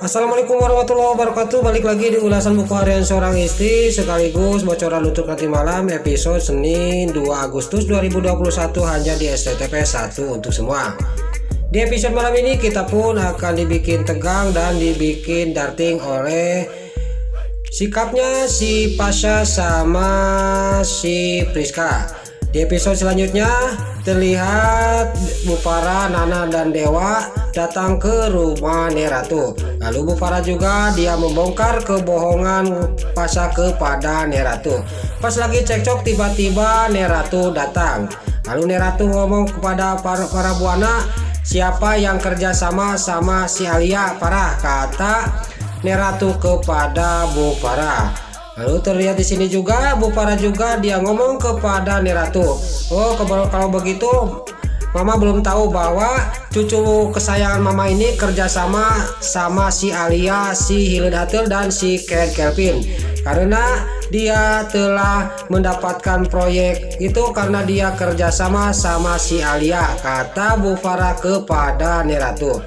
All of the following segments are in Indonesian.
Assalamualaikum warahmatullahi wabarakatuh. Balik lagi di ulasan buku harian seorang istri sekaligus bocoran untuk nanti malam episode Senin 2 Agustus 2021 hanya di SCTV 1 untuk semua. Di episode malam ini kita pun akan dibikin tegang dan dibikin darting oleh sikapnya si Pasha sama si Priska. Di episode selanjutnya terlihat Bu Farah, Nana dan Dewa datang ke rumah Neratu. Lalu Bu Farah juga dia membongkar kebohongan Pasha kepada Neratu. Pas lagi cekcok tiba-tiba Neratu datang. Lalu Neratu ngomong kepada para buana, siapa yang kerja sama si Alia Farah, kata Neratu kepada Bu Farah. Lalu terlihat di sini juga Bu Farah juga dia ngomong kepada Neratu, oh kalau begitu Mama belum tahu bahwa cucu kesayangan Mama ini kerjasama sama si Alia, si Hildatul dan si Kelvin, karena dia telah mendapatkan proyek itu karena dia kerjasama sama si Alia, kata Bu Farah kepada Neratu.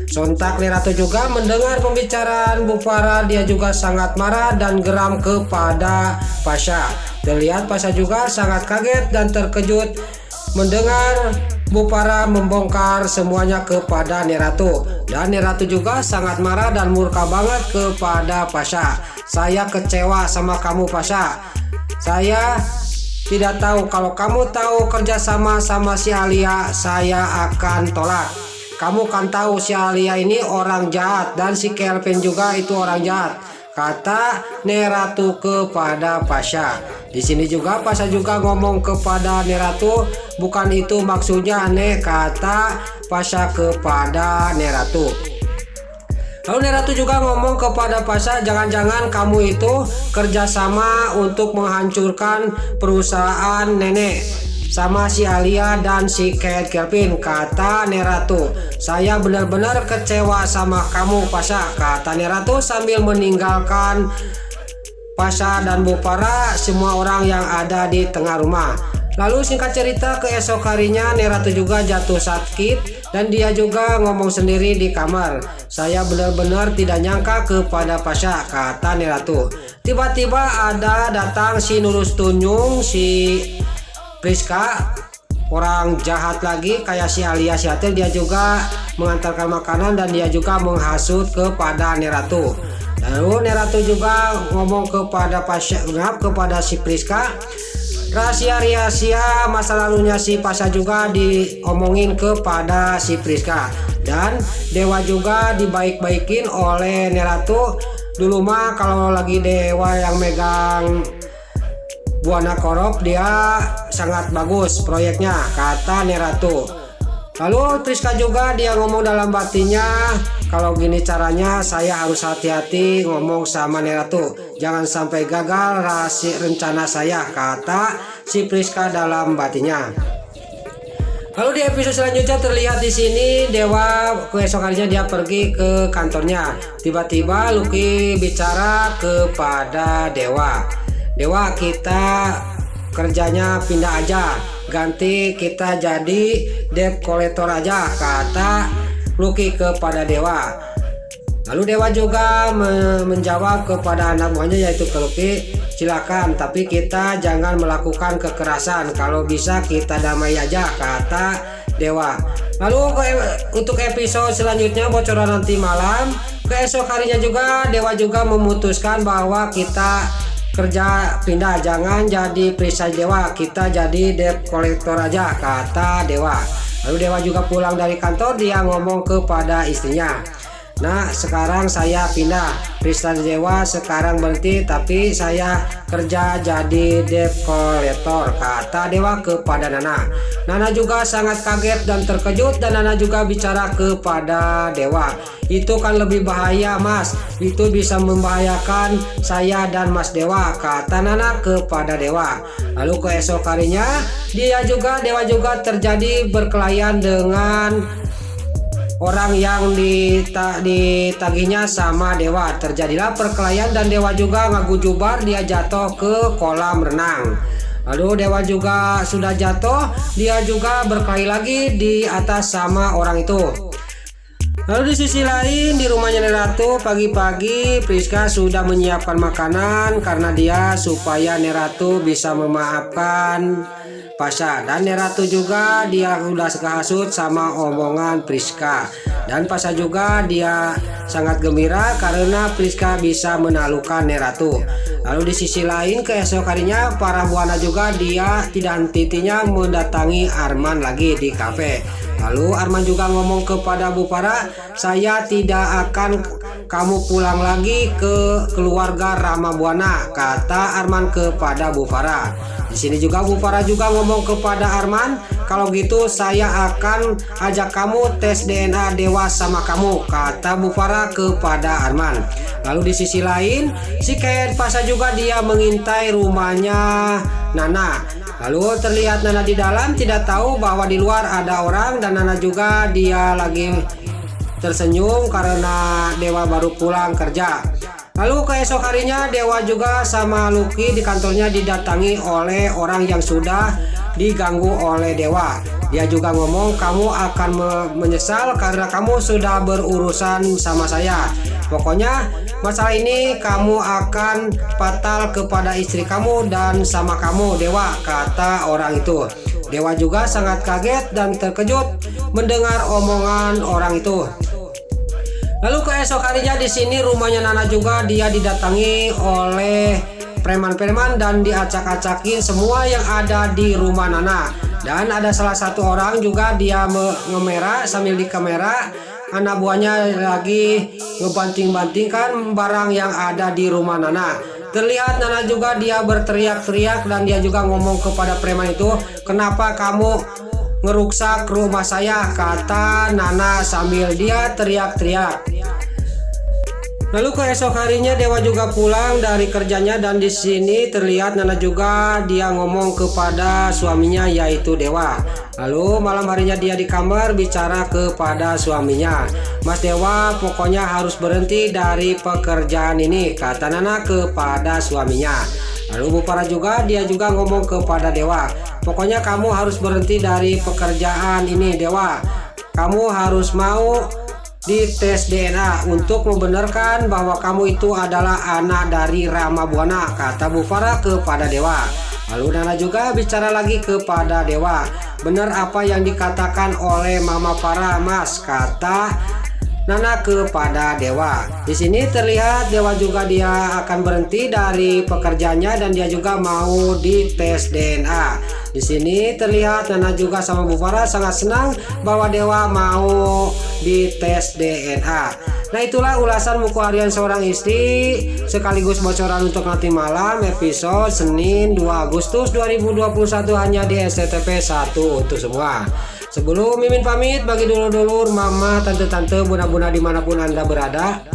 Sontak Neratu juga mendengar pembicaraan Bu Farah, dia juga sangat marah dan geram kepada Pasha. Terlihat Pasha juga sangat kaget dan terkejut mendengar Bu Farah membongkar semuanya kepada Neratu. Dan Neratu juga sangat marah dan murka banget kepada Pasha. Saya kecewa sama kamu Pasha. Saya tidak tahu, kalau kamu tahu kerjasama sama si Alia, saya akan tolak. Kamu kan tahu si Alia ini orang jahat dan si Kelvin juga itu orang jahat, kata Neratu kepada Pasha. Di sini juga Pasha juga ngomong kepada Neratu, bukan itu maksudnya aneh, kata Pasha kepada Neratu. Lalu Neratu juga ngomong kepada Pasha, jangan-jangan kamu itu kerjasama untuk menghancurkan perusahaan nenek sama si Alia dan si Kelvin, kata Neratu. Saya benar-benar kecewa sama kamu Pasha, kata Neratu sambil meninggalkan Pasha dan Bu Farah semua orang yang ada di tengah rumah. Lalu singkat cerita keesok harinya Neratu juga jatuh sakit dan dia juga ngomong sendiri di kamar. Saya benar-benar tidak nyangka kepada Pasha, kata Neratu. Tiba-tiba ada datang si Nurus Tunyung, si Priska, orang jahat lagi kayak si Alia Siatel, dia juga mengantarkan makanan dan dia juga menghasut kepada Neratu. Lalu Neratu juga ngomong kepada Pasha, kepada si Priska, rahasia masa lalunya si Pasha juga diomongin kepada si Priska. Dan Dewa juga dibaik-baikin oleh Neratu. Dulu mah kalau lagi Dewa yang megang Buana Korop dia sangat bagus proyeknya, kata Neratu. Lalu Priska juga dia ngomong dalam batinnya, kalau gini caranya saya harus hati-hati ngomong sama Neratu, jangan sampai gagal rahasia rencana saya, kata si Priska dalam batinnya. Lalu di episode selanjutnya terlihat di sini Dewa keesok harinya dia pergi ke kantornya. Tiba-tiba Lucky bicara kepada Dewa, Dewa, kita kerjanya pindah aja, ganti kita jadi debt collector aja, kata Lucky kepada Dewa. Lalu Dewa juga menjawab kepada anak buahnya yaitu ke Lucky, silakan tapi kita jangan melakukan kekerasan, kalau bisa kita damai aja, kata Dewa. Lalu untuk episode selanjutnya bocoran nanti malam, keesok harinya juga Dewa juga memutuskan bahwa kita kerja pindah, jangan jadi perisai Dewa, kita jadi debt collector aja, kata Dewa. Lalu Dewa juga pulang dari kantor, dia ngomong kepada istrinya, nah sekarang saya pindah, perisai Dewa sekarang berhenti tapi saya kerja jadi debt collector, kata Dewa kepada Nana. Nana juga sangat kaget dan terkejut dan Nana juga bicara kepada Dewa, itu kan lebih bahaya Mas, itu bisa membahayakan saya dan Mas Dewa, kata Nana kepada Dewa. Lalu keesok harinya Dewa juga terjadi berkelahian dengan orang yang ditagihnya sama Dewa. Terjadilah perkelahian dan Dewa juga ngagujubar, dia jatuh ke kolam renang. Lalu Dewa juga sudah jatuh, dia juga berkelahi lagi di atas sama orang itu. Lalu di sisi lain di rumahnya Neratu, pagi-pagi Priska sudah menyiapkan makanan karena dia supaya Neratu bisa memaafkan Pasha. Dan Neratu juga dia udah kehasut sama omongan Priska. Dan Pasha juga dia sangat gembira karena Priska bisa menaklukkan Neratu. Lalu di sisi lain keesok harinya para buana juga dia tidak henti-hentinya mendatangi Arman lagi di kafe. Lalu Arman juga ngomong kepada Bu Farah, saya tidak akan kamu pulang lagi ke keluarga Rama Buana, kata Arman kepada Bu Farah. Di sini juga Bu Farah juga ngomong kepada Arman, kalau gitu saya akan ajak kamu tes DNA Dewa sama kamu, kata Bu Farah kepada Arman. Lalu di sisi lain si Ken Pasha juga dia mengintai rumahnya Nana. Lalu terlihat Nana di dalam tidak tahu bahwa di luar ada orang, dan Nana juga dia lagi tersenyum karena Dewa baru pulang kerja. Lalu keesok harinya Dewa juga sama Lucky di kantornya didatangi oleh orang yang sudah diganggu oleh Dewa. Dia juga ngomong, kamu akan menyesal karena kamu sudah berurusan sama saya. Pokoknya masalah ini kamu akan fatal kepada istri kamu dan sama kamu Dewa, kata orang itu. Dewa juga sangat kaget dan terkejut mendengar omongan orang itu. Lalu keesok harinya di sini rumahnya Nana juga dia didatangi oleh preman-preman dan diacak-acakin semua yang ada di rumah Nana. Dan ada salah satu orang juga dia ngemerah sambil di kamera anak buahnya lagi ngebanting-bantingkan barang yang ada di rumah Nana. Terlihat Nana juga dia berteriak-teriak dan dia juga ngomong kepada preman itu, kenapa kamu ngeruksak rumah saya, kata Nana sambil dia teriak-teriak. Lalu keesok harinya Dewa juga pulang dari kerjanya, dan di sini terlihat Nana juga dia ngomong kepada suaminya yaitu Dewa. Lalu malam harinya dia di kamar bicara kepada suaminya, Mas Dewa pokoknya harus berhenti dari pekerjaan ini, kata Nana kepada suaminya. Lalu Bu Farah juga dia juga ngomong kepada Dewa, pokoknya kamu harus berhenti dari pekerjaan ini Dewa. Kamu harus mau dites DNA untuk membenarkan bahwa kamu itu adalah anak dari Rama Buana, kata Bu Farah kepada Dewa. Lalu Nana juga bicara lagi kepada Dewa, benar apa yang dikatakan oleh Mama Farah Mas, kata Nana kepada Dewa. Di sini terlihat Dewa juga dia akan berhenti dari pekerjaannya dan dia juga mau dites DNA. Di sini terlihat Nana juga sama Bu Farah sangat senang bahwa Dewa mau dites DNA. Nah itulah ulasan buku harian seorang istri sekaligus bocoran untuk nanti malam episode Senin 2 Agustus 2021 hanya di SCTV 1 untuk semua. Sebelum Mimin pamit, bagi dulur-dulur, mama, tante-tante, bunda-bunda dimanapun anda berada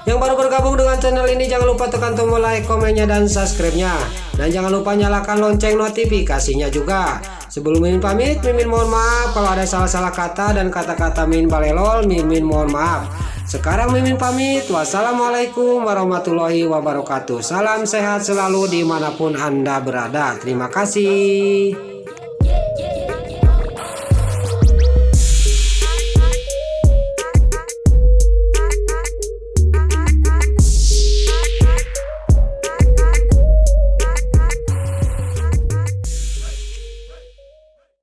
yang baru bergabung dengan channel ini, jangan lupa tekan tombol like, komennya, dan subscribe-nya. Dan jangan lupa nyalakan lonceng notifikasinya juga. Sebelum Mimin pamit, Mimin mohon maaf kalau ada salah-salah kata dan kata-kata Mimin balelol, Mimin mohon maaf. Sekarang Mimin pamit, wassalamualaikum warahmatullahi wabarakatuh. Salam sehat selalu dimanapun anda berada. Terima kasih.